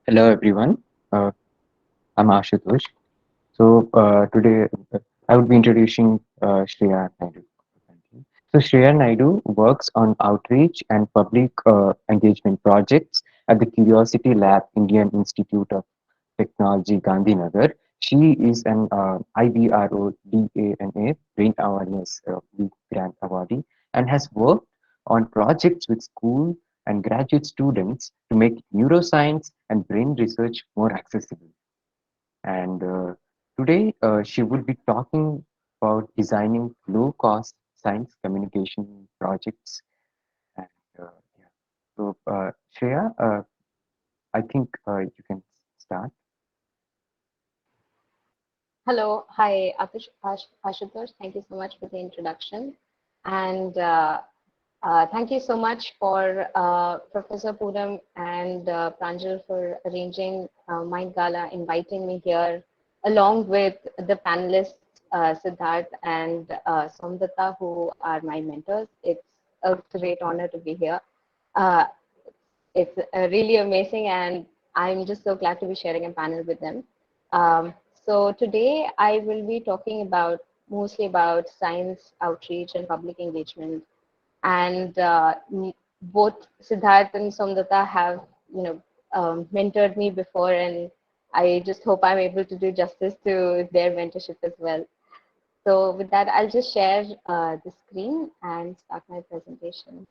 Hello everyone, uh, I'm Ashutosh. Today I would be introducing Shriya Naidu. So Shriya Naidu works on outreach and public engagement projects at the Curiosity Lab, Indian Institute of Technology, Gandhinagar. She is an IBRO DANA Brain Awareness Week Grant awardee and has worked on projects with school and graduate students to make neuroscience and brain research more accessible. And Today she will be talking about designing low-cost science communication projects. And yeah. Shreya, I think you can start. Hello, hi, Ashutosh. Thank you so much for the introduction. And thank you so much for Professor Poonam and Pranjal for arranging my gala, inviting me here, along with the panelists, Siddharth and Somdata, who are my mentors. It's a great honor to be here. Uh, it's really amazing, and I'm just so glad to be sharing a panel with them. So today I will be talking about mostly about science outreach and public engagement. And both Siddharth and Somdata have, you know, mentored me before, and I just hope I'm able to do justice to their mentorship as well. So with that, I'll just share the screen and start my presentation.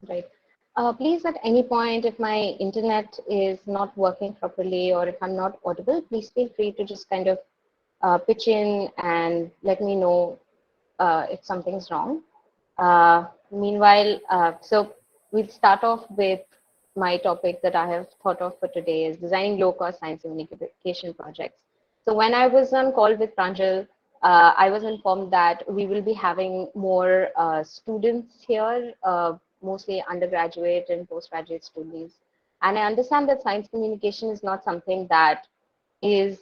Right. Please, at any point, if my internet is not working properly or if I'm not audible, please feel free to just kind of pitch in and let me know if something's wrong. Meanwhile, so we'll start off with my topic that I have thought of for today is designing low-cost science communication projects. So when I was on call with Pranjal, I was informed that we will be having more students here, mostly undergraduate and postgraduate students. And I understand that science communication is not something that is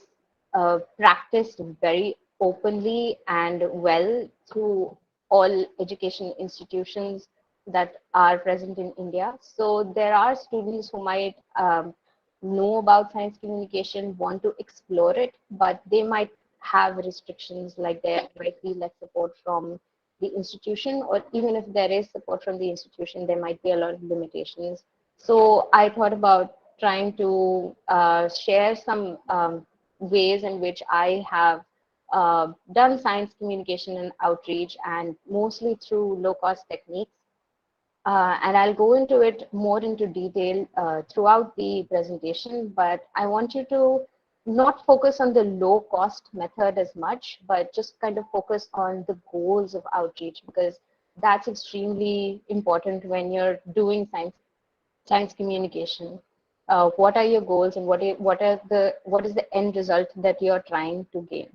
practiced very openly and well through all education institutions that are present in India. So there are students who might know about science communication, want to explore it, but they might have restrictions, like there might be less support from the institution, or even if there is support from the institution, there might be a lot of limitations. So I thought about trying to share some ways in which I have done science communication and outreach, and mostly through low cost techniques. And I'll go into it more into detail throughout the presentation, but I want you to not focus on the low cost method as much, but just kind of focus on the goals of outreach, because that's extremely important when you're doing science communication. What are your goals, and what is the end result that you're trying to gain?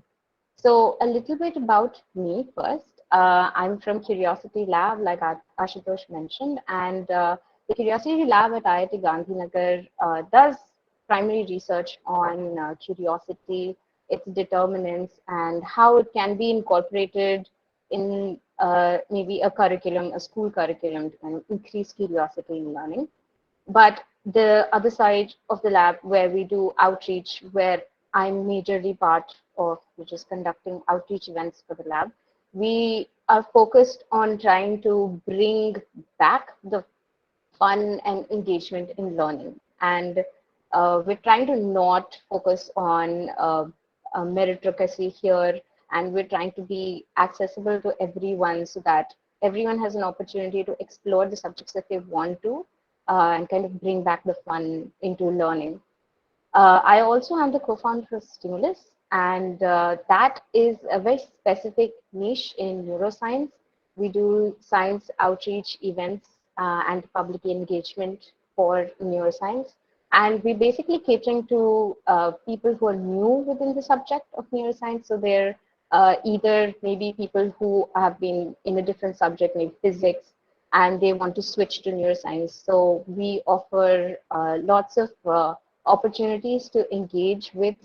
So a little bit about me first. I'm from Curiosity Lab, like Ashutosh mentioned, and the Curiosity Lab at IIT Gandhinagar does primary research on curiosity, its determinants, and how it can be incorporated in maybe a curriculum, a school curriculum, to kind of increase curiosity in learning. But the other side of the lab, where we do outreach, where I'm majorly part of, which is conducting outreach events for the lab, we are focused on trying to bring back the fun and engagement in learning. And we're trying to not focus on meritocracy here, and we're trying to be accessible to everyone so that everyone has an opportunity to explore the subjects that they want to, and kind of bring back the fun into learning. I also am the co-founder of Stimulus, and that is a very specific niche in neuroscience. We do science outreach events and public engagement for neuroscience. And we're basically catering to people who are new within the subject of neuroscience. So they're either maybe people who have been in a different subject, maybe physics, and they want to switch to neuroscience. So we offer lots of opportunities to engage with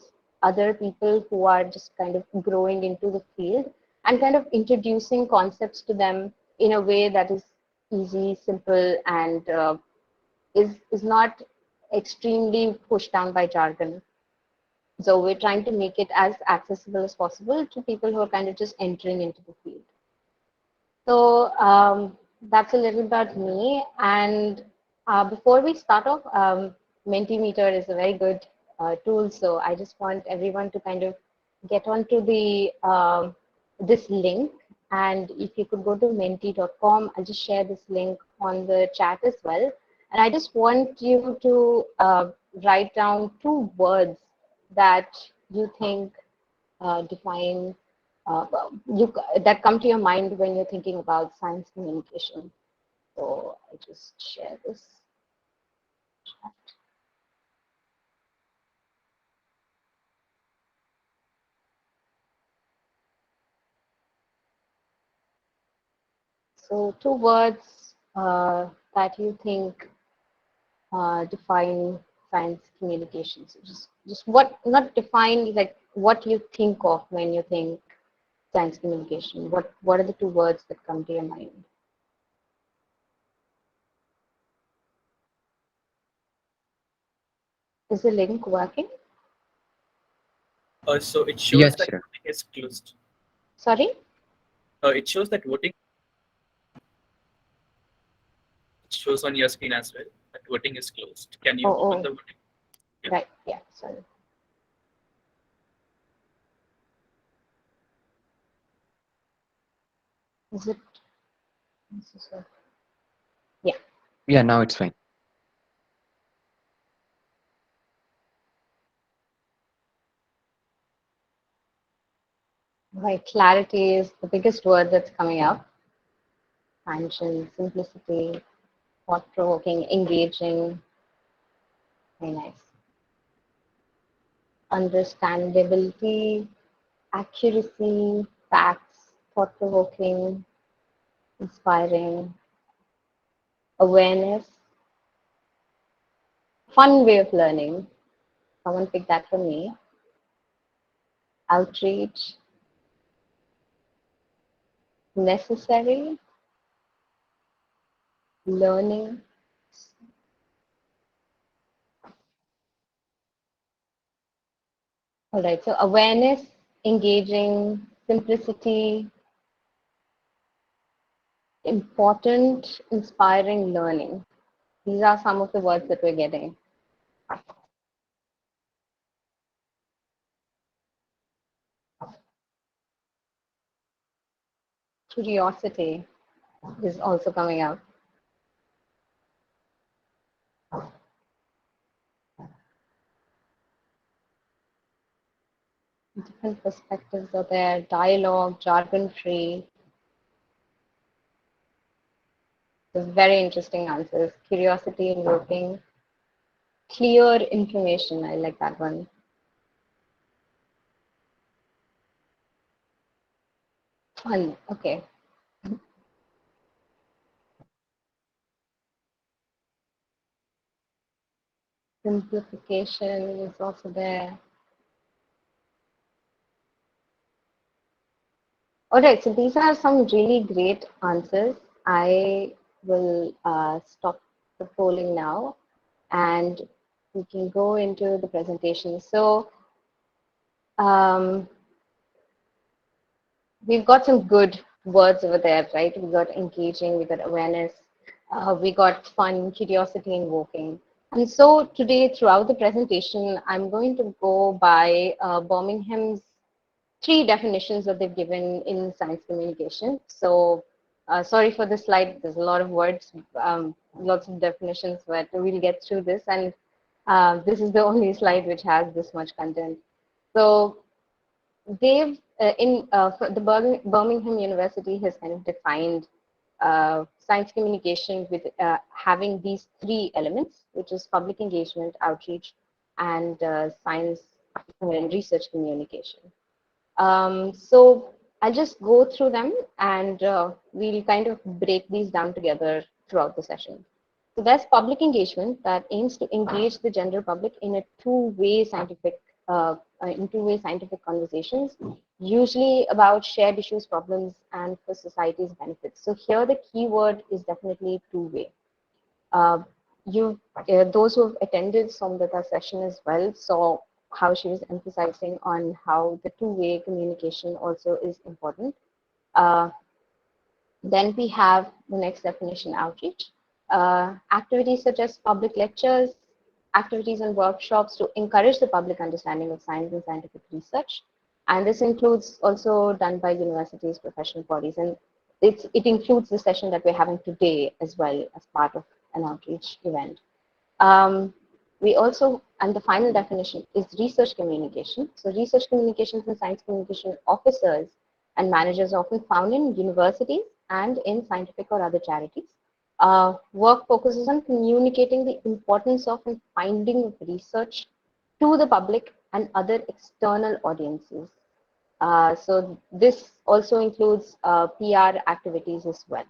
other people who are just kind of growing into the field and kind of introducing concepts to them in a way that is easy, simple, and is not extremely pushed down by jargon. So we're trying to make it as accessible as possible to people who are kind of just entering into the field. So that's a little about me. And before we start off, Mentimeter is a very good tool. So I just want everyone to kind of get onto the this link. And if you could go to menti.com, I'll just share this link on the chat as well. And I just want you to write down 2 words that you think define you that come to your mind when you're thinking about science communication. So I just share this. So 2 words that you think define science communication. So just what, not define, like what you think of when you think science communication. What are the 2 words that come to your mind? Is the link working? So it shows Yes, that sure. voting is closed. Sorry? It shows that voting it shows on your screen as well that voting is closed. Can you Oh, open oh, the voting? Yeah. right. Yeah, sorry. Is it? Yeah. Yeah, now it's fine. Right, clarity is the biggest word that's coming up. Expansion, simplicity, thought-provoking, engaging. Very nice. Understandability, accuracy, facts, thought-provoking, inspiring, awareness, fun way of learning. Someone pick that for me. Outreach, necessary, learning. All right, so awareness, engaging, simplicity, important, inspiring, learning. These are some of the words that we're getting. Curiosity is also coming out. Different perspectives are there. Dialogue, jargon-free. Very interesting answers. Curiosity invoking. Clear information. I like that one. Fun. Okay. Simplification is also there. All right, so these are some really great answers. I will stop the polling now and we can go into the presentation. So we've got some good words over there, right? We got engaging, we got awareness, we got fun, curiosity, invoking. And so today, throughout the presentation, I'm going to go by Birmingham's 3 definitions that they've given in science communication. So sorry for this slide. There's a lot of words, lots of definitions, but we'll get through this. And this is the only slide which has this much content. So they've the Birmingham University has kind of defined science communication with having these three elements, which is public engagement, outreach, and science and research communication. So I'll just go through them and we'll kind of break these down together throughout the session. So there's public engagement that aims to engage the general public in a two-way scientific conversations, usually about shared issues, problems, and for society's benefits. So here the key word is definitely two-way. Uh, those who have attended Somdata's session as well saw how she was emphasizing on how the two-way communication also is important. Uh, then we have the next definition, outreach. Activities such as public lectures, activities and workshops to encourage the public understanding of science and scientific research. And this includes also done by universities, professional bodies, and it includes the session that we're having today as well as part of an outreach event. Um, we also, and the final definition is research communication. So research communications and science communication officers and managers are often found in universities and in scientific or other charities. Work focuses on communicating the importance of and finding of research to the public and other external audiences. So this also includes PR activities as well.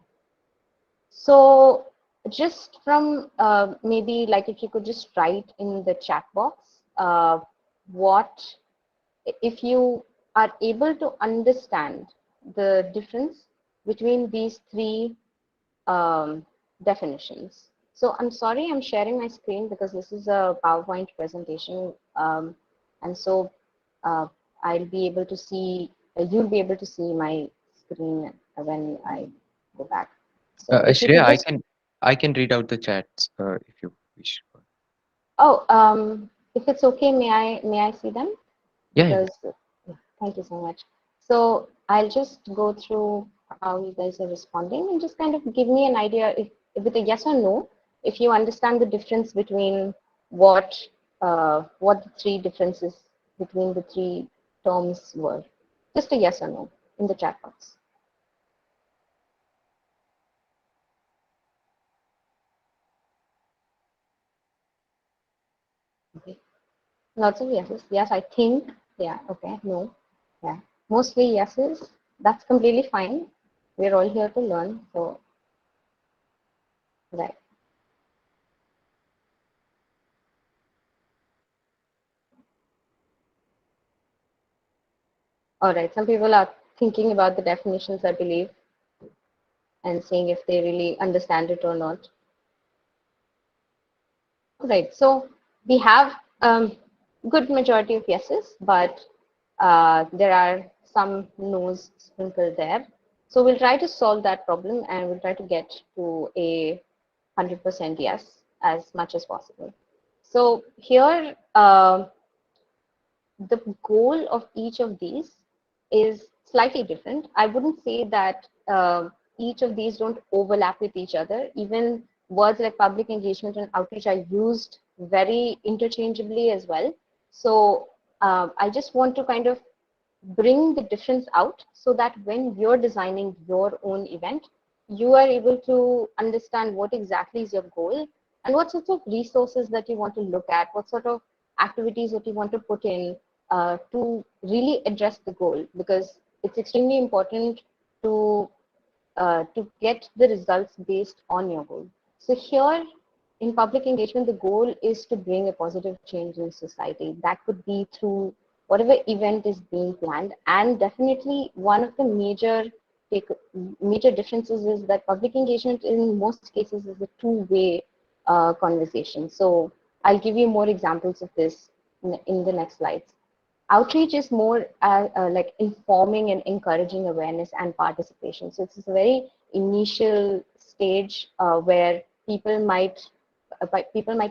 So just from maybe like if you could just write in the chat box, what if you are able to understand the difference between these three definitions. So I'm sorry, I'm sharing my screen because this is a PowerPoint presentation. And so I'll be able to see, you'll be able to see my screen when I go back. So if you Shreya, could just, I can read out the chats if you wish. oh, if it's okay, may I see them? Yeah, yeah. Because yeah, thank you so much. So I'll just go through how you guys are responding and just kind of give me an idea if with a yes or no, if you understand the difference between what the three differences between the three terms were. Just a yes or no in the chat box. Okay. Lots of yeses. Yes, I think. Yeah. Okay. No. Yeah. Mostly yeses. That's completely fine. We're all here to learn. So, right. All right. Some people are thinking about the definitions, I believe, and seeing if they really understand it or not. Right. So we have good majority of yeses, but there are some no's sprinkled there. So we'll try to solve that problem and we'll try to get to a 100% yes as much as possible. So here, the goal of each of these is slightly different. I wouldn't say that each of these don't overlap with each other. Even words like public engagement and outreach are used very interchangeably as well. So I just want to kind of bring the difference out so that when you're designing your own event, you are able to understand what exactly is your goal and what sorts of resources that you want to look at, what sort of activities that you want to put in to really address the goal, because it's extremely important to get the results based on your goal. So here in public engagement, the goal is to bring a positive change in society. That could be through whatever event is being planned. And definitely one of the major differences is that public engagement in most cases is a two-way conversation. So I'll give you more examples of this in the next slides. Outreach is more like informing and encouraging awareness and participation. So it's a very initial stage where people might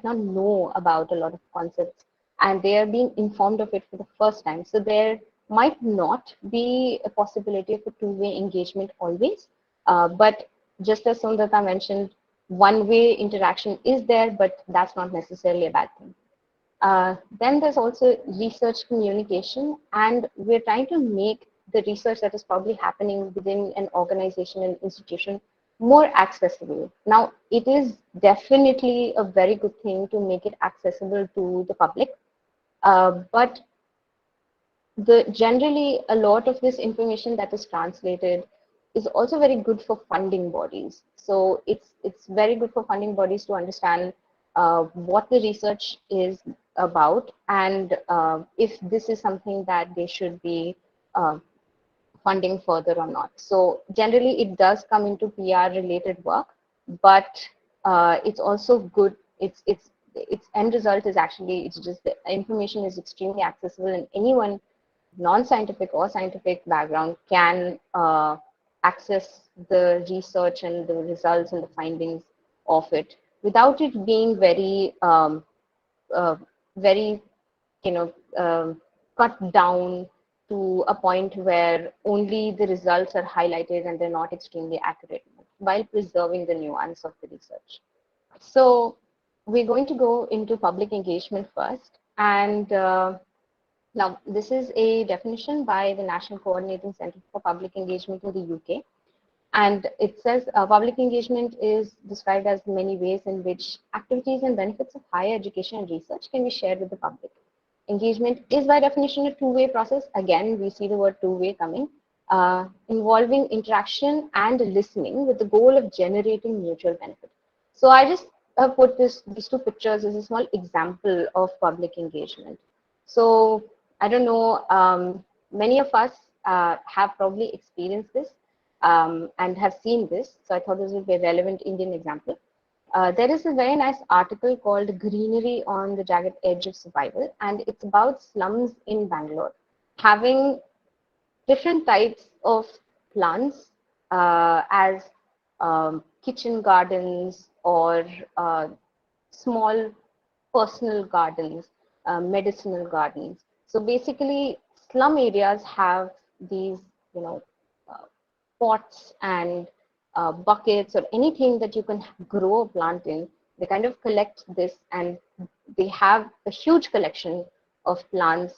not know about a lot of concepts and they are being informed of it for the first time. So there might not be a possibility of a two-way engagement always, but just as Sundata mentioned, one-way interaction is there, but that's not necessarily a bad thing. Then there's also research communication, and we're trying to make the research that is probably happening within an organization and institution more accessible. Now, it is definitely a very good thing to make it accessible to the public, but the generally a lot of this information that is translated is also very good for funding bodies. So it's very good for funding bodies to understand what the research is about, and if this is something that they should be uh, funding further or not. So generally it does come into PR related work, but it's also good. Its end result is actually, it's just the information is extremely accessible, and anyone non-scientific or scientific background can access the research and the results and the findings of it without it being uh, very you know, cut down to a point where only the results are highlighted and they're not extremely accurate, while preserving the nuance of the research. So we're going to go into public engagement first. And now, this is a definition by the National Coordinating Center for Public Engagement in the UK. And it says public engagement is described as many ways in which activities and benefits of higher education and research can be shared with the public. Engagement is by definition a two-way process. Again, we see the word two-way coming, involving interaction and listening with the goal of generating mutual benefit. So I just put these two pictures as a small example of public engagement. So I don't know, many of us have probably experienced this and have seen this. So I thought this would be a relevant Indian example. There is a very nice article called Greenery on the Jagged Edge of Survival, and it's about slums in Bangalore having different types of plants as kitchen gardens or small personal gardens, medicinal gardens. So basically, slum areas have these, you know, uh, pots and buckets or anything that you can grow a plant in. They kind of collect this, and they have a huge collection of plants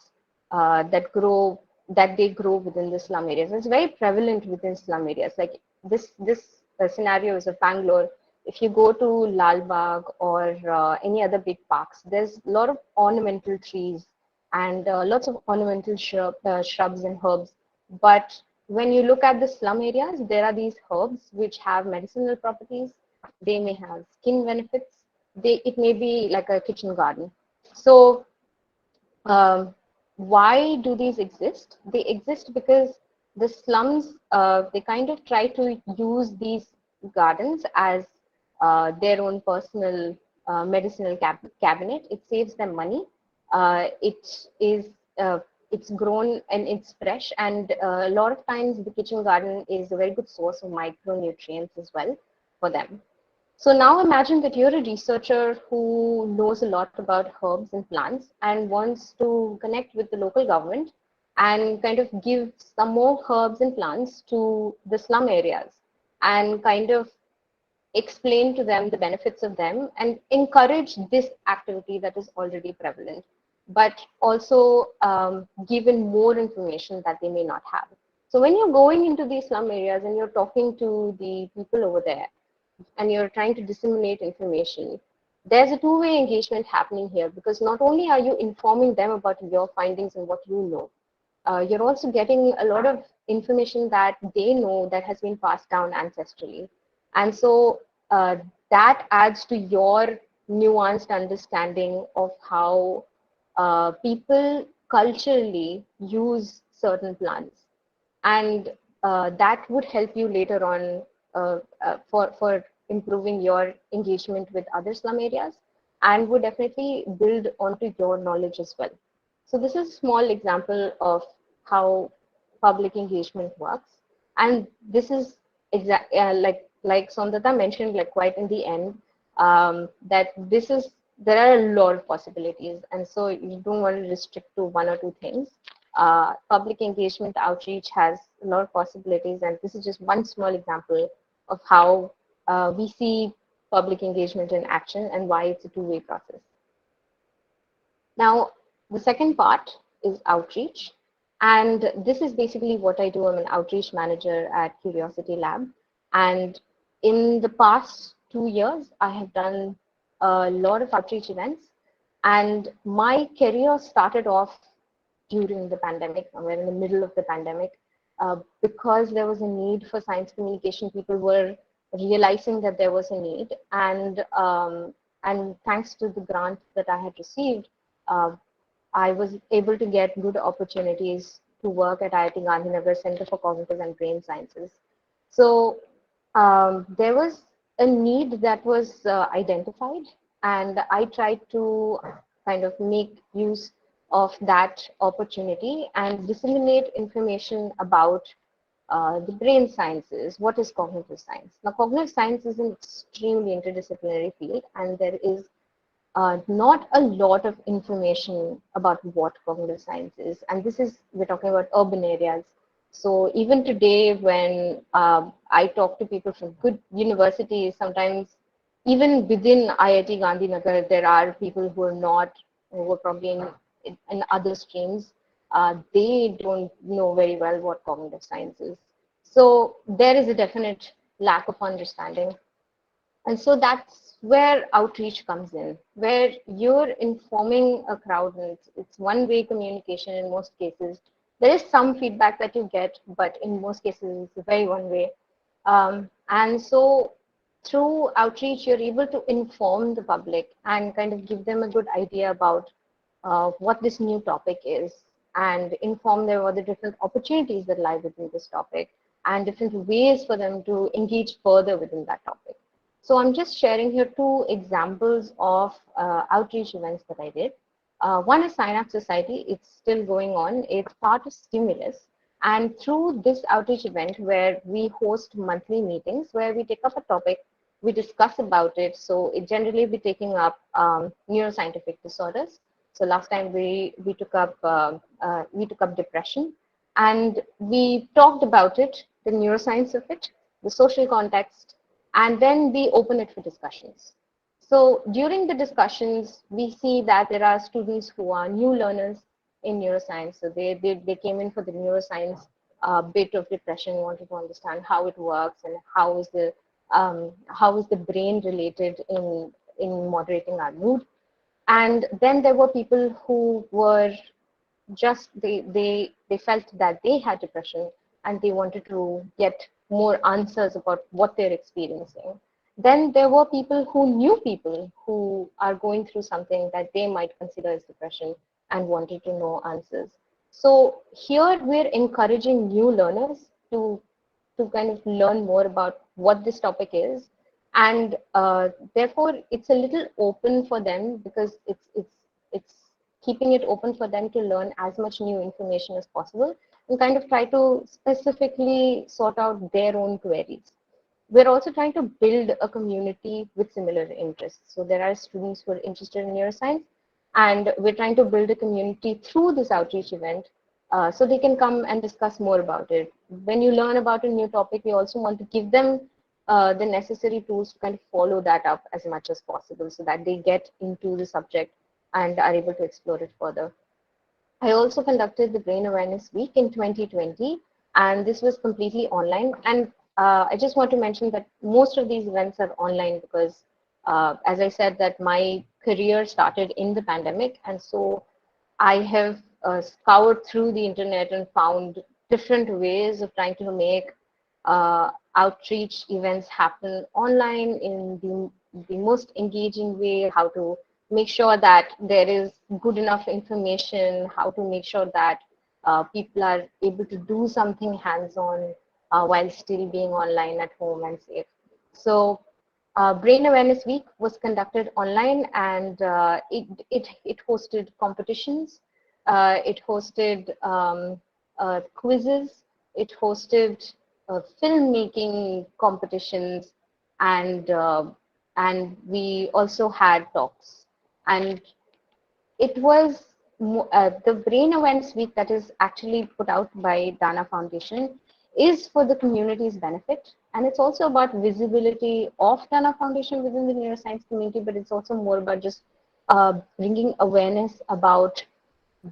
that they grow within the slum areas. It's very prevalent within slum areas. Like this scenario is of Bangalore. If you go to Lal Bagh or any other big parks, there's a lot of ornamental trees and lots of ornamental shrubs and herbs. But when you look at the slum areas, there are these herbs which have medicinal properties. They may have skin benefits. It may be like a kitchen garden. So um, why do these exist? They exist because the slums, they kind of try to use these gardens as their own personal medicinal cabinet. It saves them money. It is it's grown and it's fresh, and a lot of times the kitchen garden is a very good source of micronutrients as well for them. So now imagine that you're a researcher who knows a lot about herbs and plants and wants to connect with the local government and kind of give some more herbs and plants to the slum areas and kind of explain to them the benefits of them and encourage this activity that is already prevalent, but also given more information that they may not have. So when you're going into these slum areas and you're talking to the people over there, and you're trying to disseminate information, there's a two-way engagement happening here, because not only are you informing them about your findings and what you know, you're also getting a lot of information that they know that has been passed down ancestrally. And so that adds to your nuanced understanding of how people culturally use certain plants, and that would help you later on for improving your engagement with other slum areas, and would definitely build onto your knowledge as well. So this is a small example of how public engagement works, and this is like Sondata mentioned, like quite in the end, that this is, there are a lot of possibilities, and so you don't want to restrict to one or two things. Public engagement outreach has a lot of possibilities, and this is just one small example of how we see public engagement in action and why it's a two-way process. Now, the second part is outreach, and this is basically what I do. I'm an outreach manager at Curiosity Lab, and in the past 2 years, I have done a lot of outreach events, and my career started off during the pandemic, somewhere in the middle of the pandemic, because there was a need for science communication. People were realizing that there was a need, and thanks to the grant that I had received, uh, I was able to get good opportunities to work at IIT Gandhinagar Center for Cognitive and Brain Sciences. So there was a need that was identified, and I tried to kind of make use of that opportunity and disseminate information about the brain sciences. What is cognitive science? Now, cognitive science is an extremely interdisciplinary field, and there is not a lot of information about what cognitive science is. And this is, we're talking about urban areas. So even today, when I talk to people from good universities, sometimes even within IIT Gandhinagar, there are people who are not, who are probably in other streams. They don't know very well what cognitive science is. So there is a definite lack of understanding, and so that's where outreach comes in, where you're informing a crowd, and it's one-way communication in most cases. There is some feedback that you get, but in most cases, it's very one-way. And so through outreach, you're able to inform the public and kind of give them a good idea about what this new topic is, and inform them about the different opportunities that lie within this topic and different ways for them to engage further within that topic. So I'm just sharing here two examples of outreach events that I did. One is Sign Up Society. It's still going on. It's part of Stimulus. And through this outreach event, where we host monthly meetings, where we take up a topic, we discuss about it. So it generally be taking up neuroscientific disorders. So last time we took up depression, and we talked about it, the neuroscience of it, the social context, and then we open it for discussions. So during the discussions, we see that there are students who are new learners in neuroscience. So they came in for the neuroscience bit of depression, wanted to understand how it works and how is the brain related in moderating our mood. And then there were people who were just they felt that they had depression, and they wanted to get more answers about what they're experiencing. Then there were people who knew people who are going through something that they might consider as depression and wanted to know answers. So here we're encouraging new learners to kind of learn more about what this topic is, and therefore it's a little open for them, because it's keeping it open for them to learn as much new information as possible and kind of try to specifically sort out their own queries. We're also trying to build a community with similar interests. So there are students who are interested in neuroscience, and we're trying to build a community through this outreach event, so they can come and discuss more about it. When you learn about a new topic, we also want to give them the necessary tools to kind of follow that up as much as possible, so that they get into the subject and are able to explore it further. I also conducted the Brain Awareness Week in 2020, and this was completely online. And I just want to mention that most of these events are online because, as I said, that my career started in the pandemic, and so I have scoured through the internet and found different ways of trying to make outreach events happen online in the most engaging way, how to make sure that there is good enough information, how to make sure that people are able to do something hands-on while still being online at home and safe. So Brain Awareness Week was conducted online, and it hosted competitions, it hosted quizzes, it hosted filmmaking competitions, and we also had talks. And it was the Brain Awareness Week that is actually put out by Dana Foundation is for the community's benefit. And it's also about visibility of Dana Foundation within the neuroscience community, but it's also more about just bringing awareness about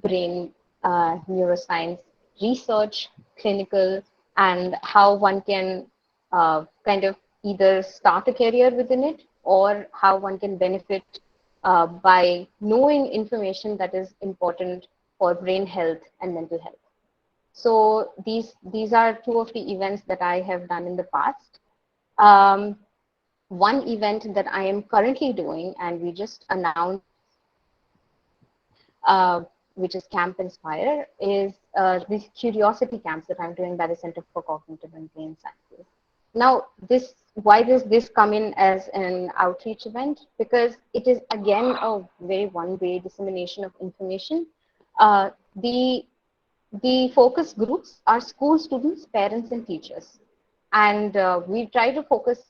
brain neuroscience research, clinical, and how one can kind of either start a career within it or how one can benefit by knowing information that is important for brain health and mental health. So these are two of the events that I have done in the past. One event that I am currently doing, and we just announced which is Camp Inspire, is these curiosity camps that I'm doing by the Center for Cognitive and Brain Sciences. Now, why does this come in as an outreach event? Because it is again a very one-way dissemination of information. Uh, the the focus groups are school students, parents, and teachers, and we try to focus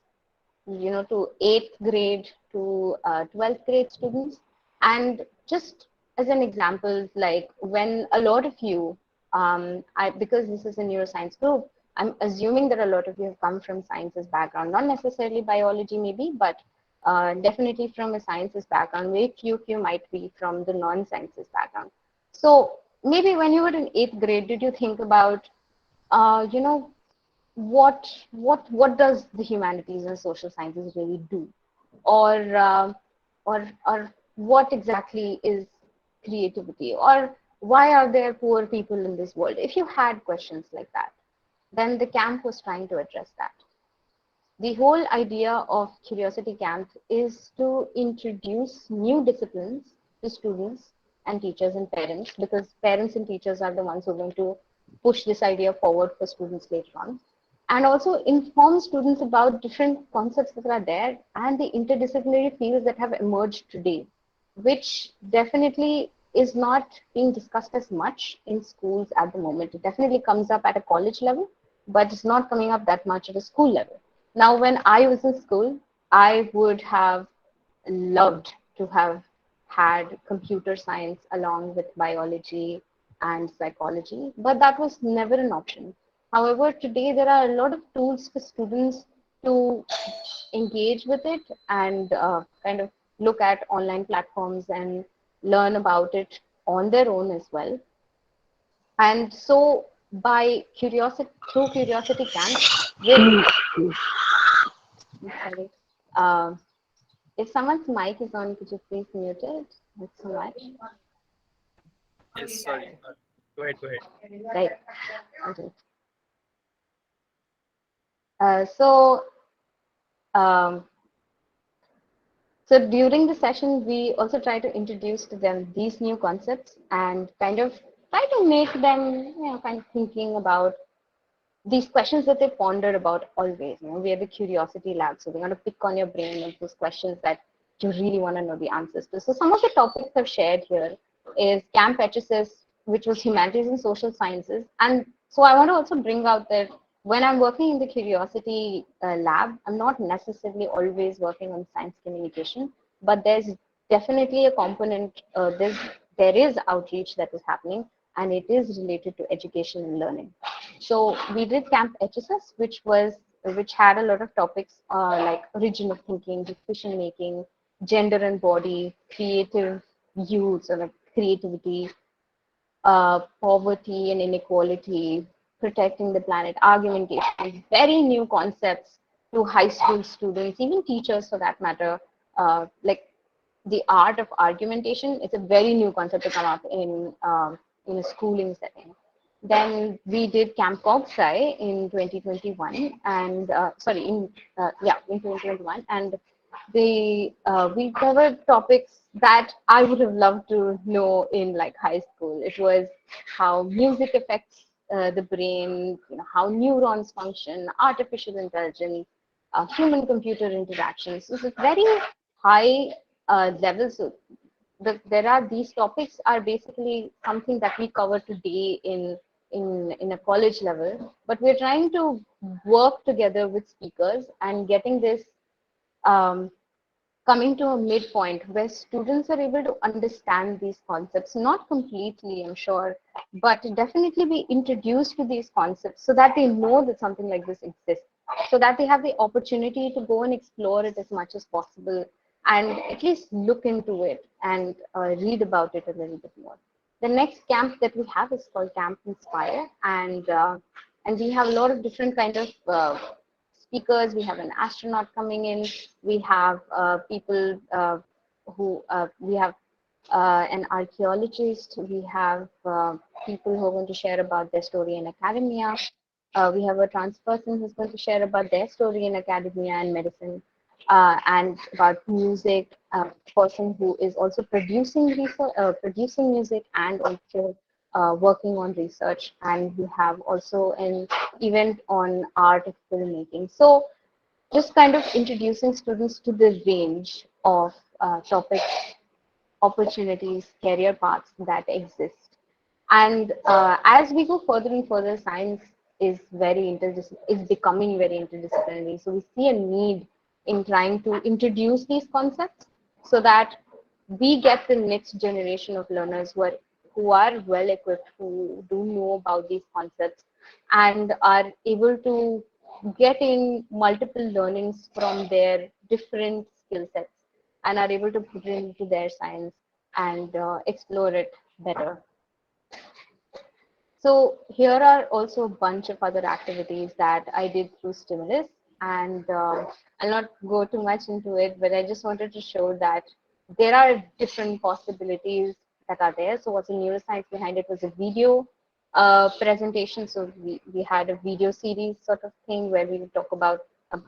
to 8th grade to 12th grade students. And just as an example, like when a lot of you, because this is a neuroscience group, I'm assuming that a lot of you have come from sciences background, not necessarily biology maybe, but definitely from a sciences background. Very few of you might be from the non-sciences background. So maybe when you were in 8th grade, did you think about, you know, what does the humanities and social sciences really do, or or what exactly is creativity, or why are there poor people in this world? If you had questions like that, then the camp was trying to address that. The whole idea of Curiosity Camp is to introduce new disciplines to students and teachers and parents, because parents and teachers are the ones who are going to push this idea forward for students later on, and also inform students about different concepts that are there and the interdisciplinary fields that have emerged today, which definitely is not being discussed as much in schools at the moment. It definitely comes up at a college level, but it's not coming up that much at a school level. Now, when I was in school, I would have loved to have had computer science along with biology and psychology, but that was never an option. However, today there are a lot of tools for students to engage with it and kind of look at online platforms and learn about it on their own as well. And so, by curiosity, through curiosity camps, we're sorry. Uh, if someone's mic is on, could you please mute it? Thanks so much. Yes, sorry. Go ahead, go ahead. Right. Okay. So, um, so during the session, we also try to introduce to them these new concepts and kind of try to make them, kind of thinking about these questions that they ponder about always. We are the curiosity lab, so we're going to pick on your brain with those questions that you really want to know the answers to. So some of the topics I've shared here is Camp HSS, which was humanities and social sciences. And so I want to also bring out that when I'm working in the curiosity lab, I'm not necessarily always working on science communication, but there's definitely a component, there is outreach that is happening, and it is related to education and learning. So we did Camp HSS, which had a lot of topics like origin of thinking, decision making, gender and body, creative youth, or like creativity, poverty and inequality, protecting the planet, argumentation, very new concepts to high school students, even teachers for that matter. Like the art of argumentation, it's a very new concept to come up in a schooling setting. Then we did Camp Cogsci in 2021, and in 2021, and we covered topics that I would have loved to know in like high school. It was how music affects the brain, how neurons function, artificial intelligence, human-computer interactions. So it's very high level. So there are these topics are basically something that we cover today in a college level, but we're trying to work together with speakers and getting this um, coming to a midpoint where students are able to understand these concepts, not completely, I'm sure, but definitely be introduced to these concepts so that they know that something like this exists, so that they have the opportunity to go and explore it as much as possible and at least look into it and read about it a little bit more. The next camp that we have is called Camp Inspire, and we have a lot of different kind of speakers, we have an astronaut coming in, we have people who we have an archaeologist, we have people who are going to share about their story in academia. We have a trans person who's going to share about their story in academia and medicine, and about music, a person who is also producing research, producing music, and also working on research. And we have also an event on art of filmmaking. So just kind of introducing students to the range of topics, opportunities, career paths that exist. And as we go further and further, science is is becoming very interdisciplinary. So we see a need in trying to introduce these concepts so that we get the next generation of learners who are well equipped, who do know about these concepts, and are able to get in multiple learnings from their different skill sets and are able to put it into their science and explore it better. So here are also a bunch of other activities that I did through Stimulus, and I'll not go too much into it, but I just wanted to show that there are different possibilities that are there. So what's the neuroscience behind it was a video presentation. So we had a video series sort of thing where we would talk about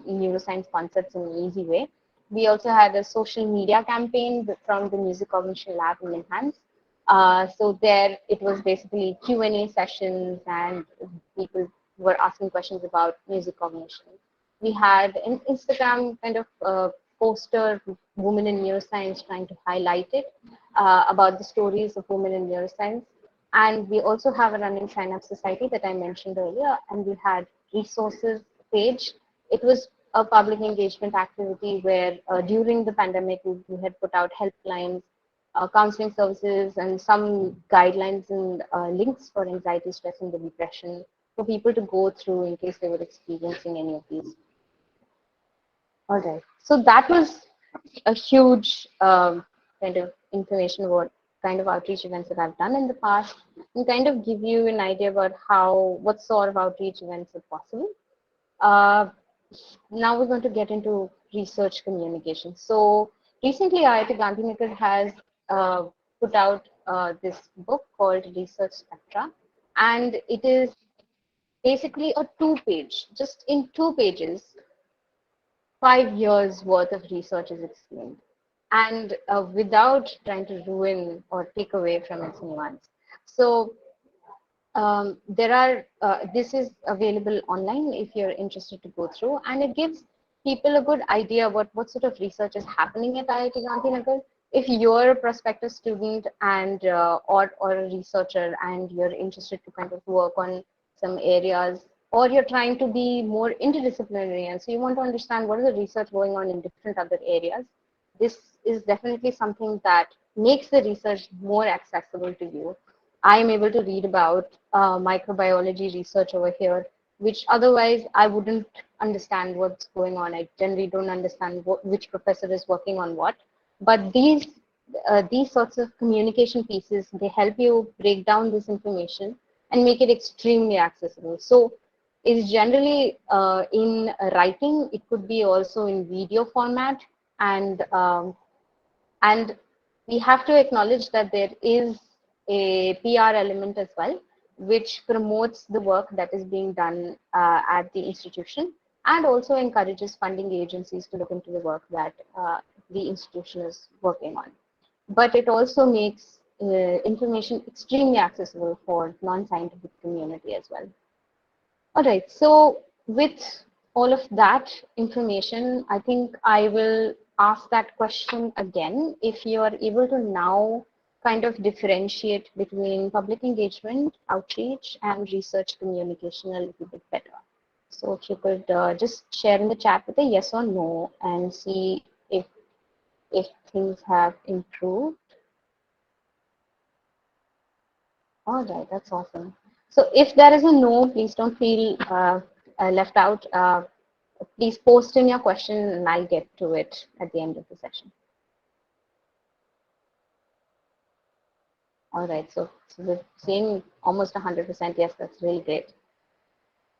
neuroscience concepts in an easy way. We also had a social media campaign from the Music Cognition Lab in Enhance. So there it was basically Q&A sessions and people were asking questions about music cognition. We had an Instagram kind of poster, Women in Neuroscience, trying to highlight it about the stories of women in neuroscience. And we also have a running sign up society that I mentioned earlier, and we had resources page. It was a public engagement activity where during the pandemic we had put out helplines, counseling services, and some guidelines and links for anxiety, stress, and depression for people to go through in case they were experiencing any of these. All right. So that was a huge kind of information about kind of outreach events that I've done in the past, and kind of give you an idea about what sort of outreach events are possible. Uh, Now we're going to get into research communication. So recently, IIT Gandhinagar has uh, put out this book called Research Spectra, and it is basically a two-page, just in 2 pages, 5 years worth of research is explained, and without trying to ruin or take away from its nuance. So this is available online if you're interested to go through, and it gives people a good idea about what sort of research is happening at IIT Gandhinagar. If you're a prospective student and or a researcher and you're interested to kind of work on some areas, or you're trying to be more interdisciplinary and so you want to understand what is the research going on in different other areas, this is definitely something that makes the research more accessible to you. I am able to read about microbiology research over here, which otherwise I wouldn't understand what's going on. I generally don't understand which professor is working on what. But these sorts of communication pieces, they help you break down this information and make it extremely accessible. So it's generally in writing. It could be also in video format, and and we have to acknowledge that there is a PR element as well, which promotes the work that is being done at the institution and also encourages funding agencies to look into the work that the institution is working on. But it also makes information extremely accessible for non-scientific community as well. All right, so with all of that information, I think I will ask that question again. If you are able to now kind of differentiate between public engagement, outreach, and research communication a little bit better. So if you could just share in the chat with a yes or no and see if things have improved. All right, that's awesome. So if there is a no, please don't feel left out. Please post in your question and I'll get to it at the end of the session. All right, so we're seeing almost 100% yes, that's really great.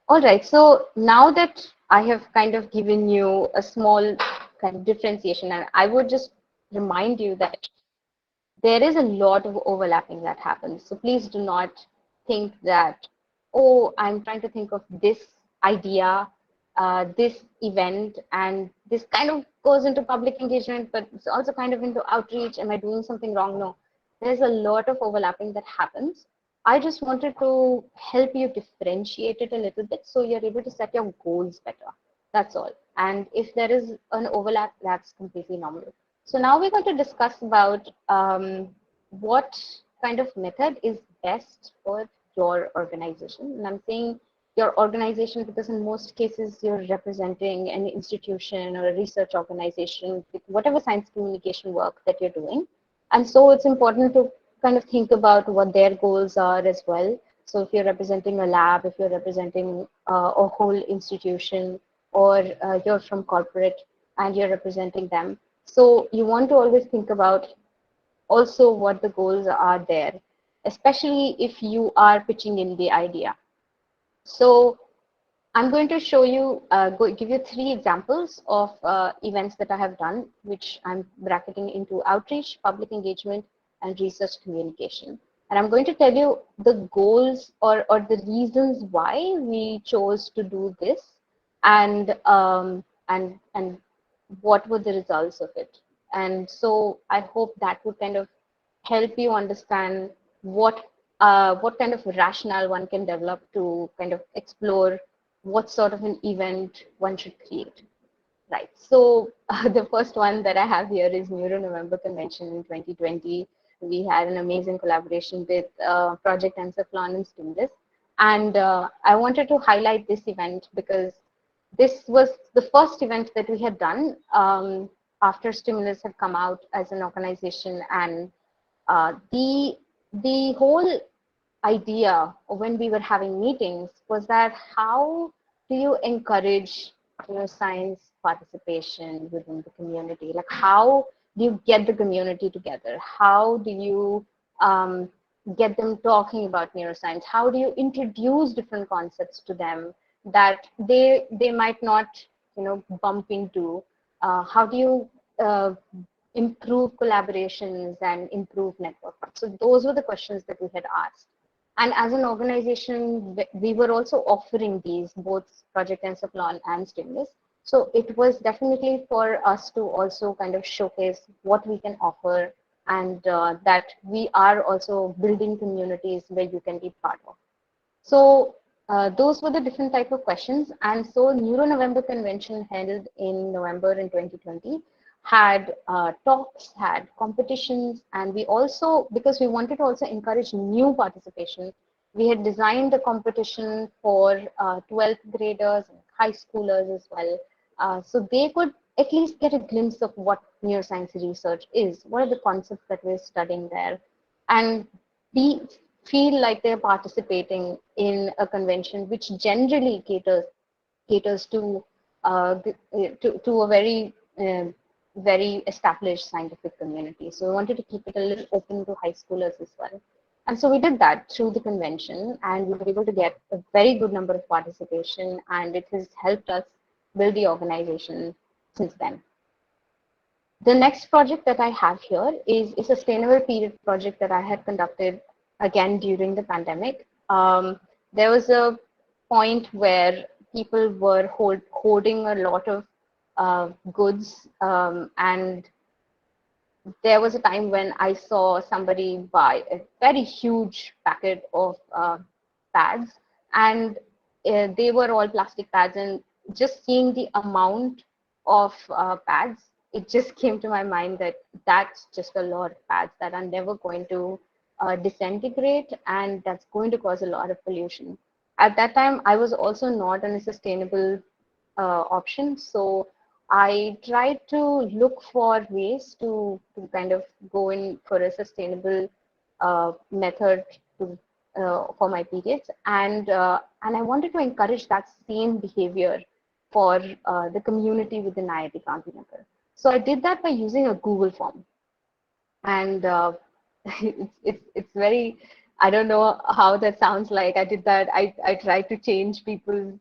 All right, so now that I have kind of given you a small kind of differentiation, and I would just remind you that there is a lot of overlapping that happens. So please do not think that, oh, I'm trying to think of this idea, this event, and this kind of goes into public engagement, but it's also kind of into outreach. Am I doing something wrong? No, there's a lot of overlapping that happens. I just wanted to help you differentiate it a little bit so you're able to set your goals better. That's all. And if there is an overlap, that's completely normal. So now we're going to discuss about what kind of method is best for your organization. And I'm saying your organization because in most cases you're representing an institution or a research organization with whatever science communication work that you're doing. And so it's important to kind of think about what their goals are as well. So if you're representing a lab, if you're representing a whole institution, or you're from corporate and you're representing them, so you want to always think about also what the goals are there, especially if you are pitching in the idea. So I'm going to show you, give you 3 examples of events that I have done, which I'm bracketing into outreach, public engagement, and research communication. And I'm going to tell you the goals or the reasons why we chose to do this, and what were the results of it. And so I hope that would kind of help you understand what kind of rationale one can develop to kind of explore what sort of an event one should create. Right. So the first one that I have here is Neuro November Convention in 2020. We had an amazing collaboration with Project Encephalon and Stimulus. And I wanted to highlight this event because this was the first event that we had done after Stimulus had come out as an organization. And the whole idea when we were having meetings was that how do you encourage science participation within the community? Like how do you get the community together? How do you get them talking about neuroscience? How do you introduce different concepts to them that they might not bump into? How do you improve collaborations and improve network? So those were the questions that we had asked. And as an organization, we were also offering these, both Project Encephalon and Stimulus. So it was definitely for us to also kind of showcase what we can offer, and that we are also building communities where you can be part of. So those were the different type of questions. And so Neuro November Convention held in November in 2020 had talks, had competitions, and we also, because we wanted to also encourage new participation, we had designed a competition for 12th graders and high schoolers as well. So they could at least get a glimpse of what neuroscience research is, what are the concepts that we're studying there, and be feel like they're participating in a convention which generally caters to a very established scientific community. So we wanted to keep it a little open to high schoolers as well. And so we did that through the convention, and we were able to get a very good number of participation, and it has helped us build the organization since then. The next project that I have here is a sustainable period project that I had conducted again during the pandemic. There was a point where people were hoarding a lot of goods, and there was a time when I saw somebody buy a very huge packet of pads, and they were all plastic pads. And just seeing the amount of pads, it just came to my mind that that's just a lot of pads that are never going to disintegrate, and that's going to cause a lot of pollution. At that time, I was also not on a sustainable option. So I tried to look for ways to kind of go in for a sustainable method for my periods, and I wanted to encourage that same behavior for the community within IIT Gandhinagar. So I did that by using a Google form, and it's very I don't know how that sounds like. I did that. I tried to change people's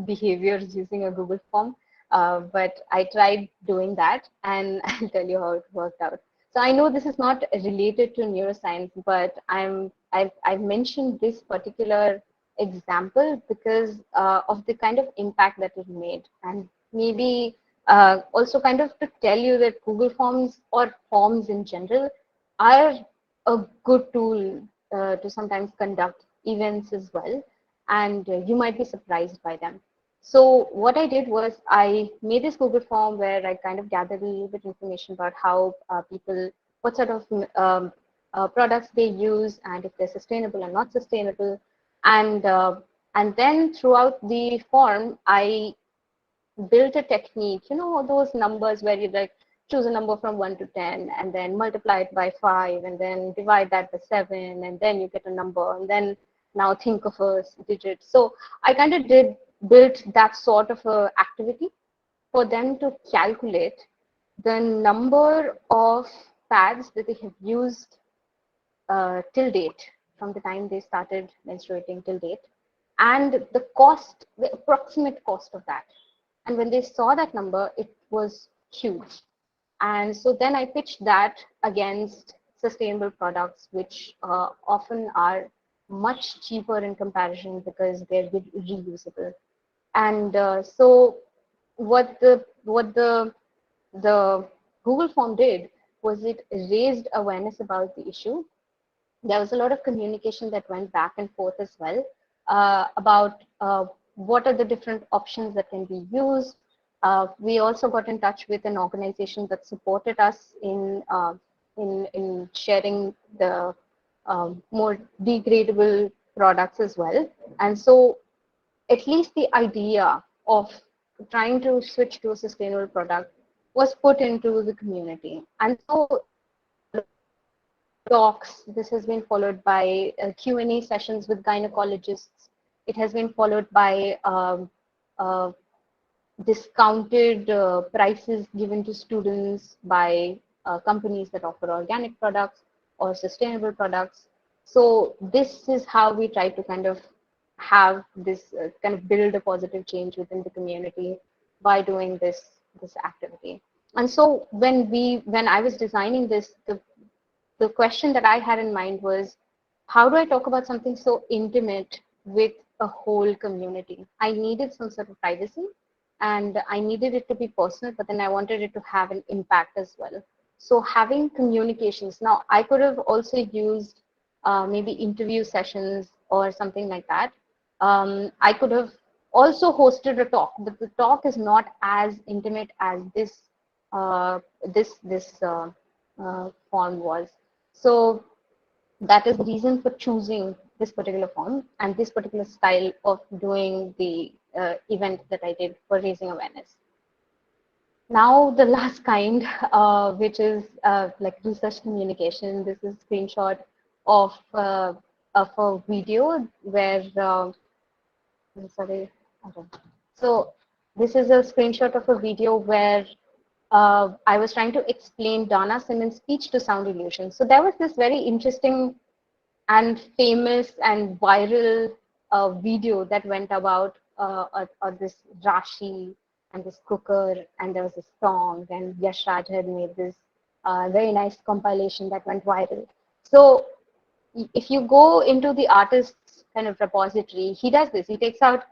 behaviors using a Google form, but I tried doing that, and I'll tell you how it worked out. So I know this is not related to neuroscience, but I've mentioned this particular example because of the kind of impact that it made, and maybe also kind of to tell you that Google Forms or forms in general are a good tool to sometimes conduct events as well, and you might be surprised by them. So what I did was I made this Google form where I kind of gathered a little bit information about how people, what sort of products they use, and if they're sustainable or not sustainable, and uh, and then throughout the form I built a technique, those numbers where you like choose a number from 1 to 10 and then multiply it by 5 and then divide that by 7 and then you get a number and then now think of a digit. So I kind of built that sort of a activity for them to calculate the number of pads that they have used till date, from the time they started menstruating till date, and the cost, the approximate cost of that. And when they saw that number, it was huge. And so then I pitched that against sustainable products, which often are much cheaper in comparison because they're reusable. And so what the Google form did was it raised awareness about the issue. There was a lot of communication that went back and forth as well about what are the different options that can be used. We also got in touch with an organization that supported us in sharing the more degradable products as well. And so at least the idea of trying to switch to a sustainable product was put into the community. And so talks. This has been followed by Q&A sessions with gynecologists. It has been followed by uh, discounted prices given to students by companies that offer organic products or sustainable products. So this is how we try to kind of have this kind of build a positive change within the community by doing this activity. And so when I was designing this, the question that I had in mind was, how do I talk about something so intimate with a whole community? I needed some sort of privacy and I needed it to be personal, but then I wanted it to have an impact as well. So having communications, now I could have also used maybe interview sessions or something like that. I could have also hosted a talk, but the talk is not as intimate as this form was. So that is the reason for choosing this particular form and this particular style of doing the event that I did for raising awareness. Now the last kind, which is like research communication. This is a screenshot of a video where, sorry, okay. So this is a screenshot of a video where I was trying to explain Donna Simmons' speech to sound illusion. So there was this very interesting and famous and viral video that went about this Rashi and this cooker, and there was a song, and Yash Raj had made this very nice compilation that went viral. So if you go into the artist's kind of repository, he does this. He takes out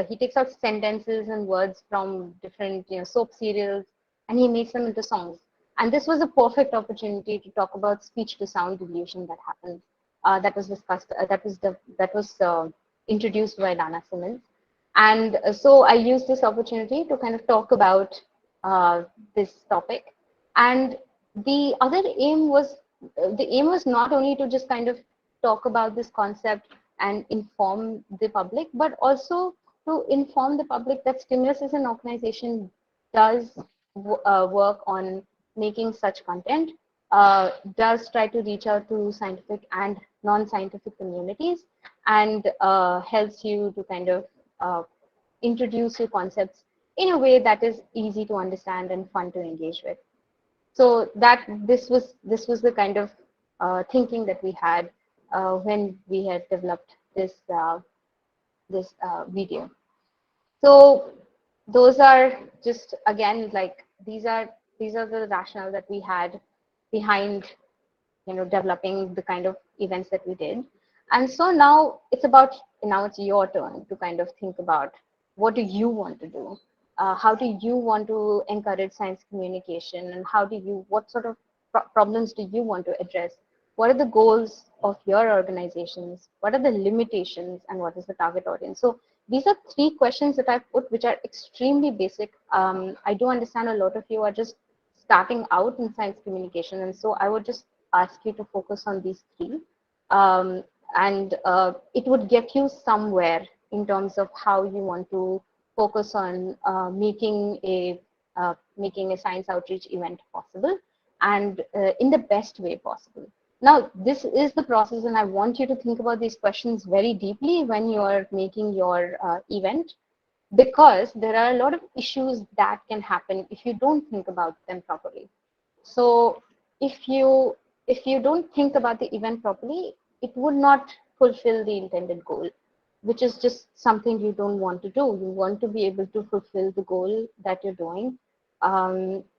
he takes out sentences and words from different soap serials, and he makes them into songs. And this was a perfect opportunity to talk about speech to sound illusion that happened. That was discussed. That was introduced by Dana Simmons. And so I used this opportunity to kind of talk about this topic. And the other aim was the aim was not only to just kind of talk about this concept and inform the public, but also to inform the public that Stimulus as an organization does work on making such content, does try to reach out to scientific and non-scientific communities, and helps you to kind of introduce your concepts in a way that is easy to understand and fun to engage with. So that this was the kind of thinking that we had when we had developed this video. So those are just again like these are the rationale that we had behind developing the kind of events that we did. And so now it's your turn to kind of think about what do you want to do, how do you want to encourage science communication, and what sort of problems do you want to address, what are the goals of your organizations, what are the limitations, and what is the target audience. So these are three questions that I've put, which are extremely basic. I do understand a lot of you are just starting out in science communication, and so I would just ask you to focus on these three, and it would get you somewhere in terms of how you want to focus on making a science outreach event possible, and in the best way possible. Now, this is the process, and I want you to think about these questions very deeply when you are making your event, because there are a lot of issues that can happen if you don't think about them properly. So if you don't think about the event properly, it would not fulfill the intended goal, which is just something you don't want to do. You want to be able to fulfill the goal that you're doing.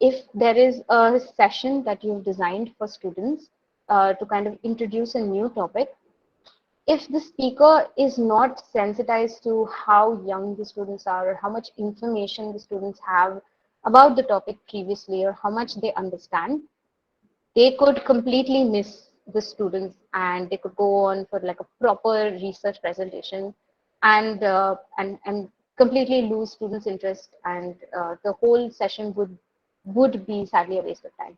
If there is a session that you've designed for students to kind of introduce a new topic, if the speaker is not sensitized to how young the students are, or how much information the students have about the topic previously, or how much they understand, they could completely miss the students, and they could go on for like a proper research presentation, and completely lose students' interest, and the whole session would be sadly a waste of time.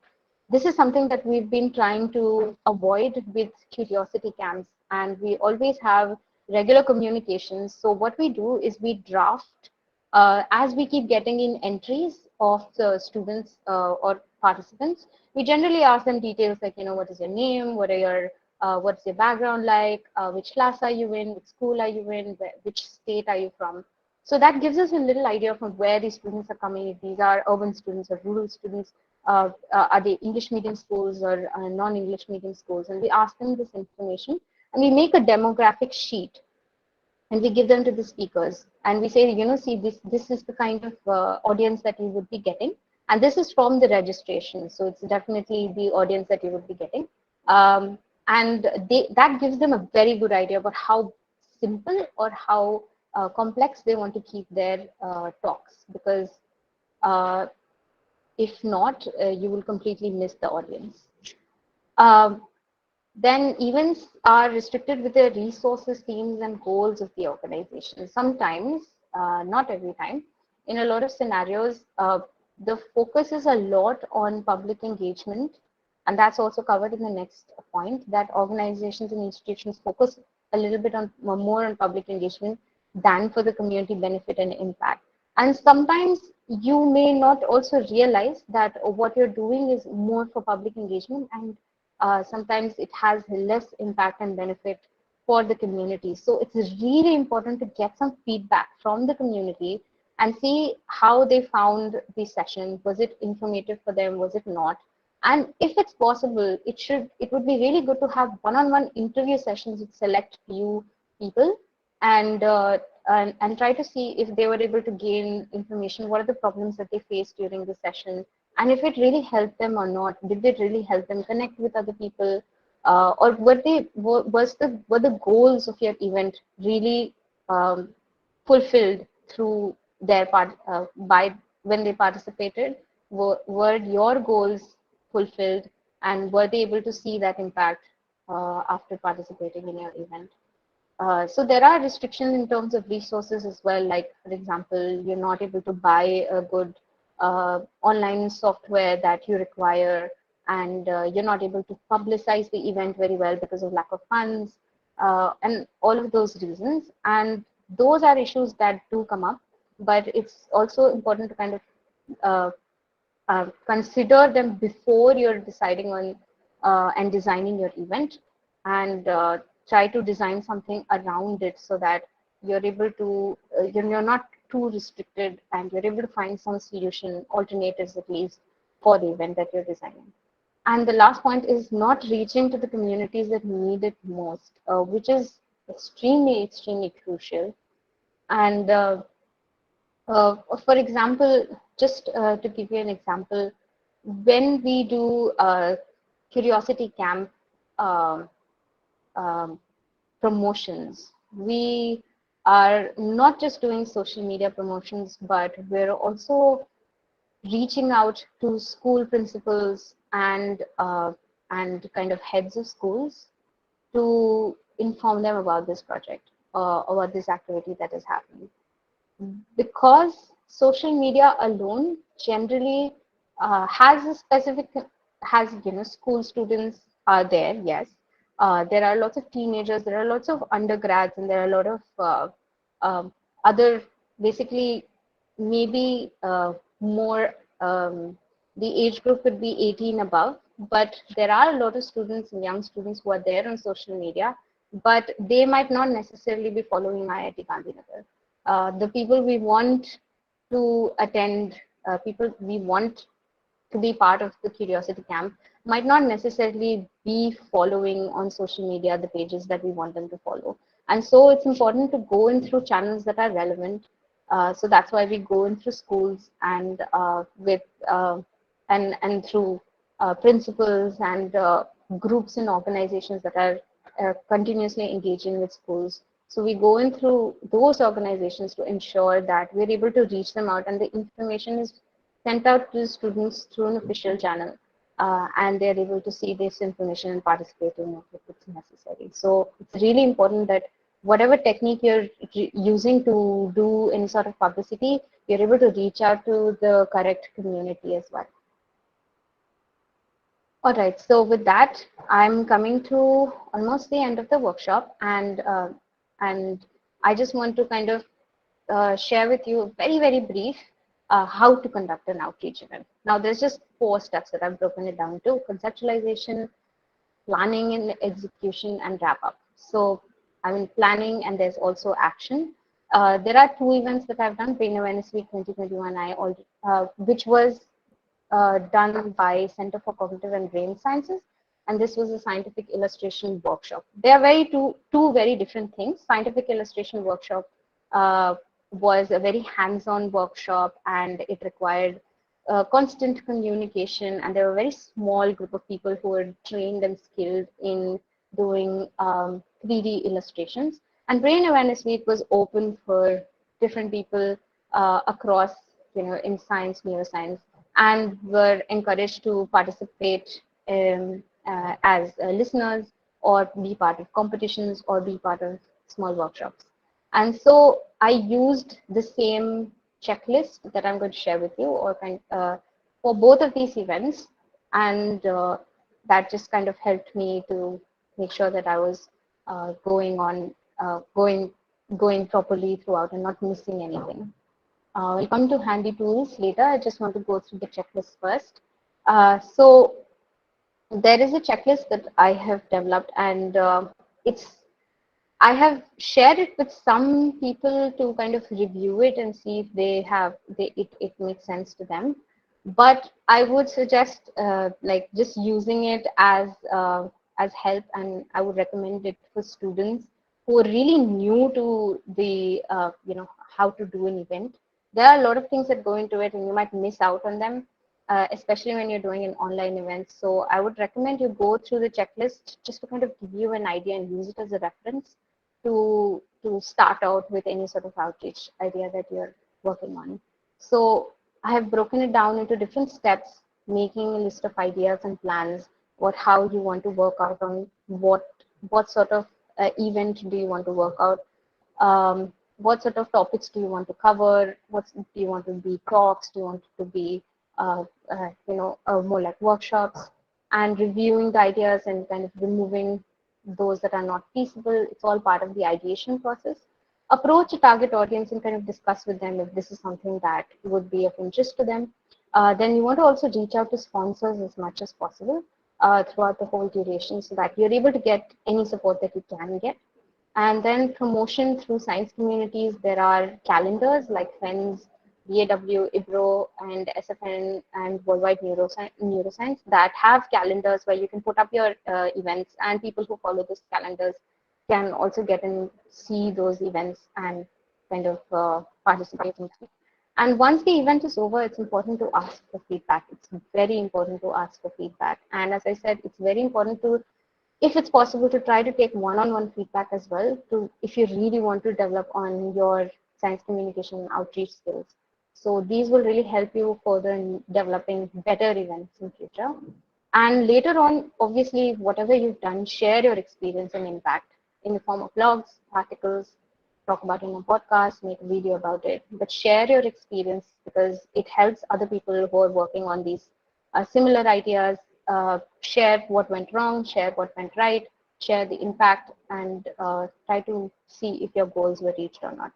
This is something that we've been trying to avoid with curiosity camps, and we always have regular communications. So what we do is we draft as we keep getting in entries of the students or participants. We generally ask them details like, what is your name, what's your background like, which class are you in, which school are you in, which state are you from. So that gives us a little idea from where these students are coming, if these are urban students or rural students, are they English medium schools or non-English medium schools, and we ask them this information, and we make a demographic sheet, and we give them to the speakers, and we say, see, this is the kind of audience that you would be getting, and this is from the registration, so it's definitely the audience that you would be getting. And that gives them a very good idea about how simple or how complex they want to keep their talks, because uh, if not, you will completely miss the audience. Um, then events are restricted with the resources, themes, and goals of the organization. Sometimes, not every time, in a lot of scenarios, the focus is a lot on public engagement. And that's also covered in the next point, that organizations and institutions focus a little bit on more on public engagement than for the community benefit and impact. And sometimes you may not also realize that what you're doing is more for public engagement, and sometimes it has less impact and benefit for the community. So it's really important to get some feedback from the community and see how they found the session. Was it informative for them? Was it not? And if it's possible, it would be really good to have one-on-one interview sessions with select few people, and and try to see if they were able to gain information. What are the problems that they faced during the session? And if it really helped them or not. Did it really help them connect with other people, or were the goals of your event really fulfilled through their part by when they participated? Were your goals fulfilled, and were they able to see that impact after participating in your event? So there are restrictions in terms of resources as well. Like, for example, you're not able to buy a good online software that you require, and you're not able to publicize the event very well because of lack of funds, and all of those reasons. And those are issues that do come up, but it's also important to kind of uh, consider them before you're deciding on and designing your event, and try to design something around it so that you're able to you're not too restricted, and you're able to find some solution alternatives at least for the event that you're designing. And the last point is not reaching to the communities that need it most, which is extremely crucial. And for example, just to give you an example, when we do curiosity camp um, um, promotions, we are not just doing social media promotions, but we're also reaching out to school principals and kind of heads of schools to inform them about this project, about this activity that is happening, because social media alone generally has a specific, has, school students are there, yes. There are lots of teenagers, there are lots of undergrads, and there are a lot of other, basically, maybe more, the age group could be 18 above, but there are a lot of students and young students who are there on social media, but they might not necessarily be following IIT Gandhinagar. The people we want to attend, people we want to be part of the curiosity camp might not necessarily be following on social media the pages that we want them to follow. And so it's important to go in through channels that are relevant. So that's why we go in through schools and with and through principals and groups and organizations that are continuously engaging with schools. So we go in through those organizations to ensure that we're able to reach them out, and the information is sent out to students through an official channel, and they're able to see this information and participate in it if it's necessary. So it's really important that whatever technique you're using to do any sort of publicity, you're able to reach out to the correct community as well. All right, so with that, I'm coming to almost the end of the workshop, and I just want to kind of share with you very brief how to conduct an outreach event. Now, there's just 4 steps that I've broken it down to: conceptualization, planning and execution, and wrap up. So, I mean, planning, and there's also action. There are 2 events that I've done: Brain Awareness Week 2021, which was done by Center for Cognitive and Brain Sciences, and this was a scientific illustration workshop. They are two very different things. Scientific illustration workshop uh, was a very hands-on workshop, and it required constant communication, and there were a very small group of people who were trained and skilled in doing 3D illustrations. And Brain Awareness Week was open for different people across, in science, neuroscience, and were encouraged to participate as listeners, or be part of competitions, or be part of small workshops. And so I used the same checklist that I'm going to share with you, or for both of these events, and that just kind of helped me to make sure that I was going properly throughout and not missing anything. We'll come to handy tools later. I just want to go through the checklist first. So there is a checklist that I have developed, and it's I have shared it with some people to kind of review it and see if it makes sense to them. But I would suggest like just using it as help, and I would recommend it for students who are really new to the how to do an event. There are a lot of things that go into it, and you might miss out on them, especially when you're doing an online event. So I would recommend you go through the checklist just to kind of give you an idea and use it as a reference to start out with any sort of outreach idea that you're working on. So I have broken it down into different steps, making a list of ideas and plans, how you want to work out on what sort of event do you want to work out, what sort of topics do you want to cover, do you want to be talks, do you want to be more like workshops, and reviewing the ideas and kind of removing those that are not feasible. It's all part of the ideation process. Approach a target audience and kind of discuss with them if this is something that would be of interest to them. Then you want to also reach out to sponsors as much as possible throughout the whole duration, so that you're able to get any support that you can get. And then promotion through science communities. There are calendars like Friends BAW, IBRO, and SFN, and Worldwide Neuroscience that have calendars where you can put up your events, and people who follow those calendars can also get and see those events and kind of participate in them. And once the event is over, it's important to ask for feedback. It's very important to ask for feedback. And as I said, it's very important to, if it's possible, to try to take one-on-one feedback as well, to if you really want to develop on your science communication and outreach skills. So these will really help you further in developing better events in future. And later on, obviously, whatever you've done, share your experience and impact in the form of blogs, articles, talk about it in a podcast, make a video about it, but share your experience because it helps other people who are working on these similar ideas, share what went wrong, share what went right, share the impact, and try to see if your goals were reached or not.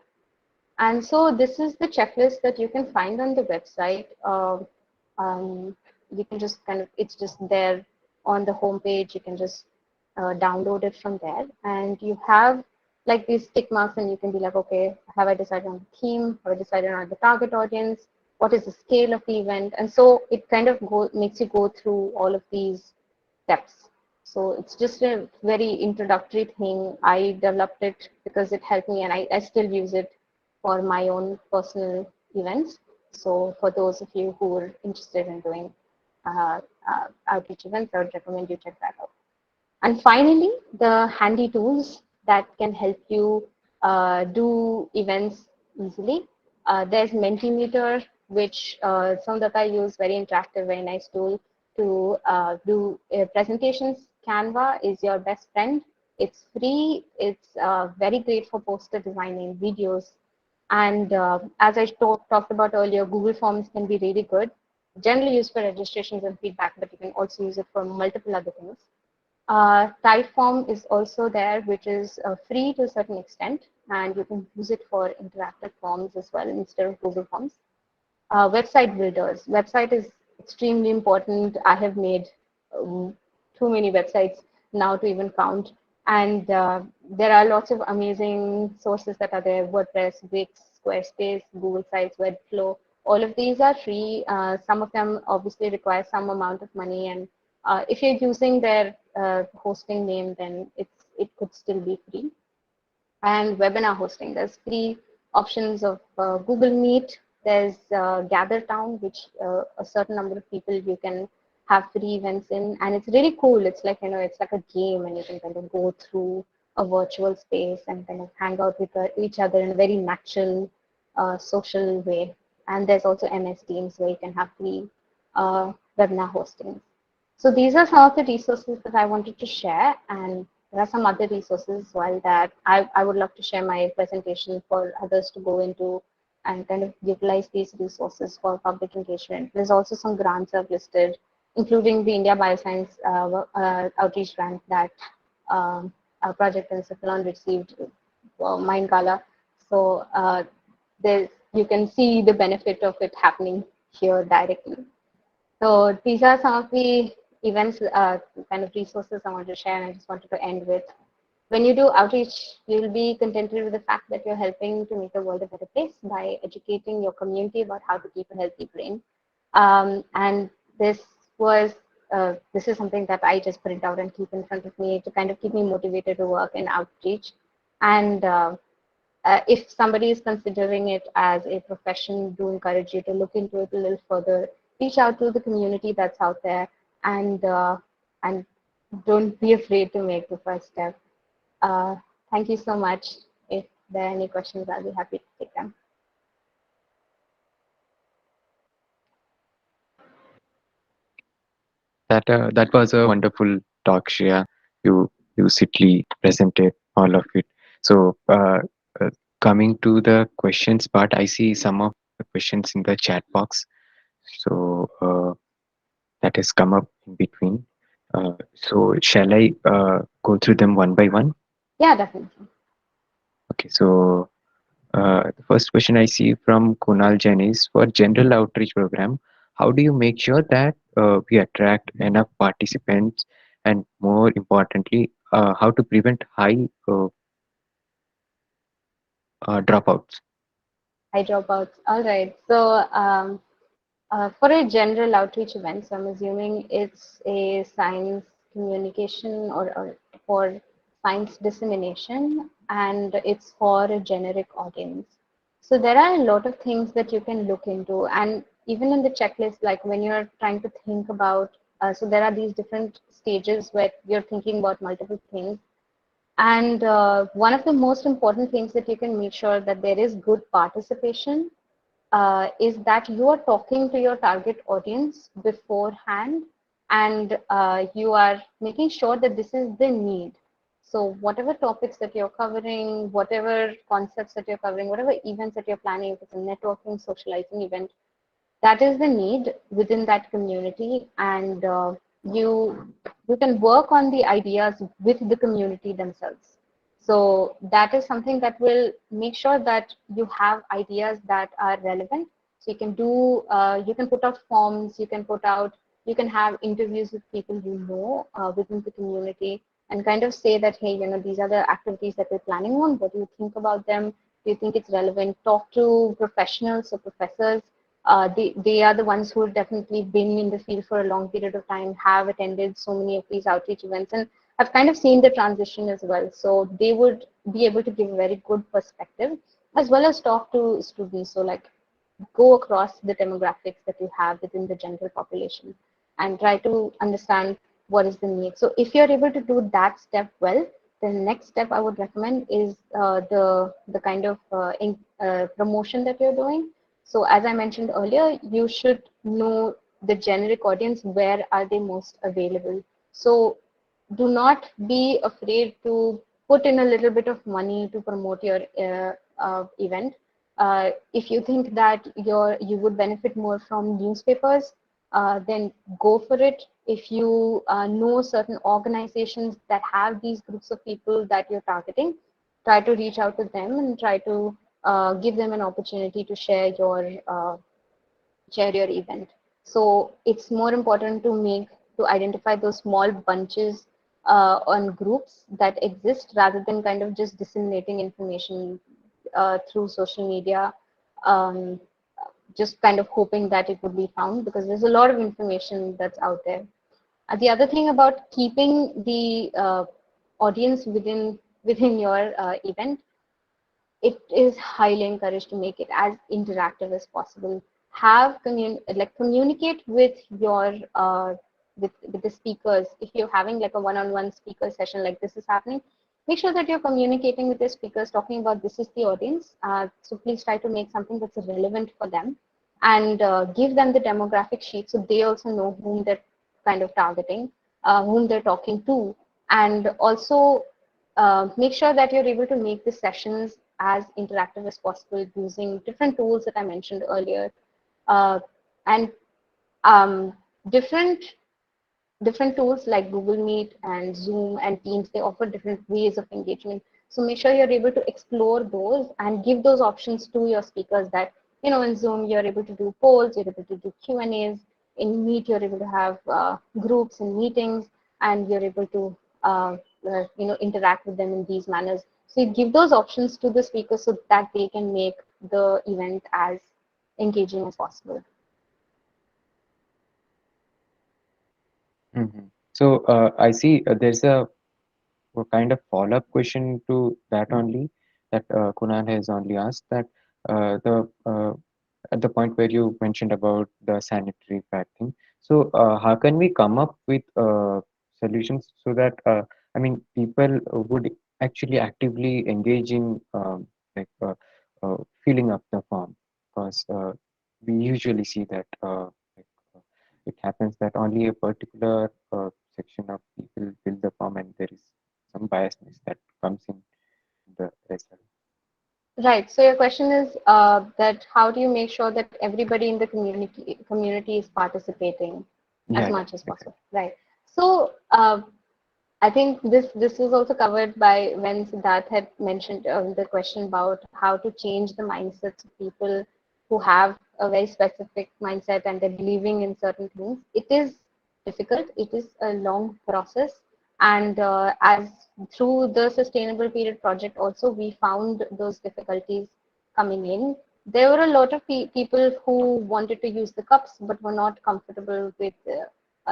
And so this is the checklist that you can find on the website. You can just kind of, it's just there on the homepage. You can just download it from there. And you have like these tick marks, and you can be like, okay, have I decided on the theme? Have I decided on the target audience? What is the scale of the event? And so it kind of makes you go through all of these steps. So it's just a very introductory thing. I developed it because it helped me, and I still use it for my own personal events. So for those of you who are interested in doing outreach events, I would recommend you check that out. And finally, the handy tools that can help you do events easily. There's Mentimeter, which Soundaka use, very interactive, very nice tool to do presentations. Canva is your best friend. It's free. It's very great for poster designing, videos. And as I talked about earlier, Google Forms can be really good. Generally used for registrations and feedback, but you can also use it for multiple other things. Typeform is also there, which is free to a certain extent, and you can use it for interactive forms as well instead of Google Forms. Website builders. Website is extremely important. I have made too many websites now to even count. And there are lots of amazing sources that are there: WordPress, Wix, Squarespace, Google Sites, Webflow. All of these are free. Some of them obviously require some amount of money, and if you're using their hosting name, then it could still be free. And webinar hosting, there's free options of Google Meet. There's GatherTown, which a certain number of people you can have free events in, and it's really cool. It's like, it's like a game, and you can kind of go through a virtual space and kind of hang out with each other in a very natural, social way. And there's also MS Teams, where you can have free webinar hosting. So these are some of the resources that I wanted to share, and there are some other resources as well that I would love to share my presentation for others to go into and kind of utilize these resources for public engagement. There's also some grants I've listed, including the India Bioscience Outreach Grant that our project in Cephalon received, Mind Gala. So you can see the benefit of it happening here directly. So these are some of the events, kind of resources I wanted to share, and I just wanted to end with. When you do outreach, you'll be contented with the fact that you're helping to make the world a better place by educating your community about how to keep a healthy brain. And this is something that I just print out and keep in front of me to kind of keep me motivated to work in outreach. And if somebody is considering it as a profession, do encourage you to look into it a little further. Reach out to the community that's out there, and don't be afraid to make the first step. Uh, Thank you so much. If there are any questions, I'll be happy to take them. That was a wonderful talk, Shreya. You lucidly presented all of it. So, coming to the questions part, I see some of the questions in the chat box. So that has come up in between. So shall I go through them one by one? Yeah, definitely. Okay. So the first question I see from Kunal Jain is, for general outreach program, how do you make sure that we attract enough participants, and more importantly, how to prevent high dropouts? Hi, dropouts. All right. For a general outreach event, so I'm assuming it's a science communication or for science dissemination, and it's for a generic audience. So there are a lot of things that you can look into, and even in the checklist, like when you're trying to think about, so there are these different stages where you're thinking about multiple things. And one of the most important things that you can make sure that there is good participation is that you are talking to your target audience beforehand, and you are making sure that this is the need. So whatever topics that you're covering, whatever concepts that you're covering, whatever events that you're planning, if it's a networking, socializing event, that is the need within that community, and you you can work on the ideas with the community themselves. So that is something that will make sure that you have ideas that are relevant. So you can do you can put out forms, you can have interviews with people you know within the community, and kind of say that, hey, these are the activities that we're planning on, what do you think about them, do you think it's relevant? Talk to professionals or professors. They are the ones who have definitely been in the field for a long period of time, have attended so many of these outreach events, and have kind of seen the transition as well. So they would be able to give a very good perspective, as well as talk to students. So like go across the demographics that you have within the general population and try to understand what is the need. So if you're able to do that step well, the next step I would recommend is the kind of promotion that you're doing. So as I mentioned earlier, you should know the generic audience, where are they most available. So do not be afraid to put in a little bit of money to promote your event. If you think that you would benefit more from newspapers, then go for it. If you know certain organizations that have these groups of people that you're targeting, try to reach out to them and try to give them an opportunity to share your event. So it's more important to identify those small bunches on groups that exist, rather than kind of just disseminating information through social media, um, just kind of hoping that it would be found, because there's a lot of information that's out there. The other thing about keeping the audience within your event, it is highly encouraged to make it as interactive as possible. Have communicate with your with the speakers. If you're having like a one-on-one speaker session like this is happening, make sure that you're communicating with the speakers, talking about this is the audience. So please try to make something that's relevant for them, and give them the demographic sheet so they also know whom they're kind of targeting, whom they're talking to, and also make sure that you're able to make the sessions as interactive as possible using different tools that I mentioned earlier. Uh, and um, different different tools like Google Meet and Zoom and Teams, they offer different ways of engagement. So make sure you're able to explore those and give those options to your speakers, that, in Zoom, you're able to do polls, you're able to do Q&As. In Meet, you're able to have groups and meetings, and you're able to, interact with them in these manners. So you give those options to the speakers so that they can make the event as engaging as possible. Mhm. So I see there's a kind of follow-up question to that only, that Kunal has only asked, that the at the point where you mentioned about the sanitary pad thing. So how can we come up with solutions so that I mean people would actually actively engage in like filling up the form, because we usually see that like, it happens that only a particular section of people fill the form, and there is some biasness that comes in the result. Right. So your question is that how do you make sure that everybody in the community is participating as Yeah, yeah, much as exactly. possible? Right. So I think this was also covered by when Siddharth had mentioned the question about how to change the mindsets of people who have a very specific mindset and they're believing in certain things. It is difficult. It is a long process, and as through the Sustainable Period project, also we found those difficulties coming in. there were a lot of people who wanted to use the cups but were not comfortable with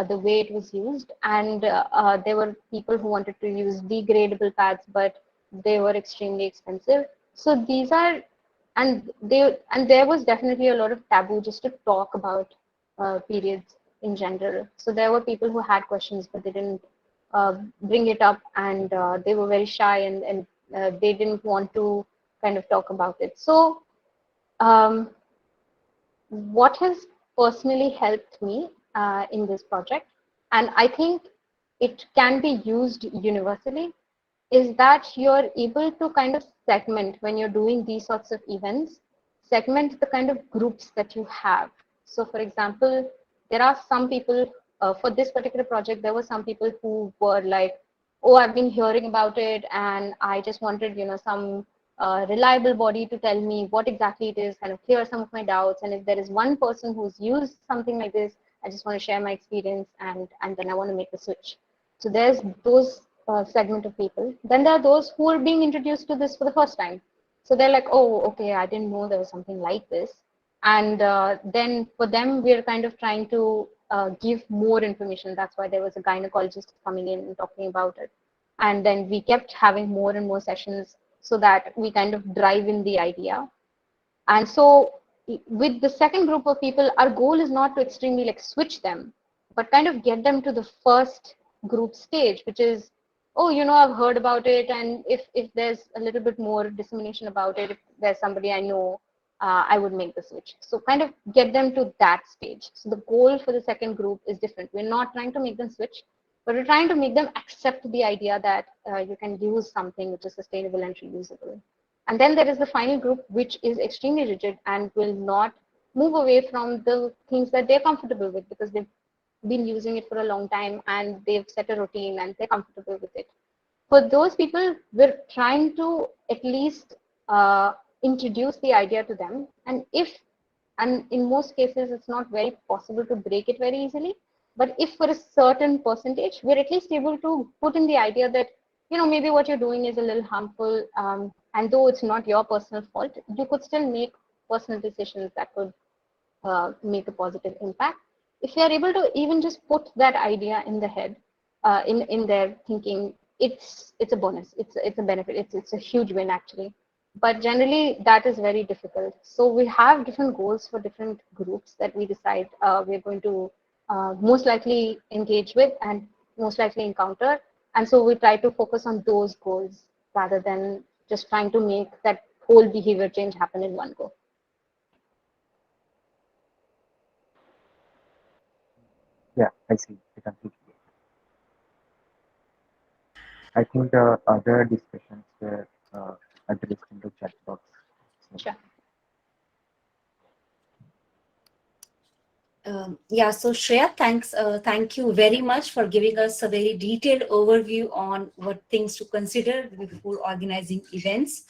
the way it was used, and there were people who wanted to use degradable pads but they were extremely expensive. So these are, and there was definitely a lot of taboo just to talk about periods in general. So there were people who had questions but they didn't bring it up, and they were very shy, and they didn't want to kind of talk about it. So um, what has personally helped me in this project, and I think it can be used universally, is that you're able to kind of segment when you're doing these sorts of events, segment the kind of groups that you have. So, for example, there are some people for this particular project, there were some people who were like, oh, I've been hearing about it and I just wanted, some reliable body to tell me what exactly it is, kind of clear some of my doubts. And if there is one person who's used something like this, I just want to share my experience, and then I want to make the switch. So there's those segment of people. Then there are those who are being introduced to this for the first time. So they're like, oh, okay, I didn't know there was something like this. And then for them, we're kind of trying to give more information. That's why there was a gynecologist coming in and talking about it. And then we kept having more and more sessions so that we kind of drive in the idea. And so with the second group of people, our goal is not to extremely like switch them, but kind of get them to the first group stage, which is, oh, I've heard about it. And if there's a little bit more dissemination about it, if there's somebody I know, I would make the switch. So kind of get them to that stage. So the goal for the second group is different. We're not trying to make them switch, but we're trying to make them accept the idea that you can use something which is sustainable and reusable. And then there is the final group, which is extremely rigid and will not move away from the things that they're comfortable with because they've been using it for a long time and they've set a routine and they're comfortable with it. For those people, we're trying to at least introduce the idea to them. And in most cases, it's not very possible to break it very easily. But if for a certain percentage, we're at least able to put in the idea that, maybe what you're doing is a little harmful. And though it's not your personal fault, you could still make personal decisions that could make a positive impact. If you are able to even just put that idea in the head, in their thinking, it's a bonus. It's a benefit. It's a huge win actually. But generally, that is very difficult. So we have different goals for different groups that we decide we're going to most likely engage with and most likely encounter. And so we try to focus on those goals rather than just trying to make that whole behavior change happen in one go. Yeah, I see. I completely. I think the other discussions were addressed in the chat box. So, Sure. Yeah, so Shreya, thank you very much for giving us a very detailed overview on what things to consider before organizing events.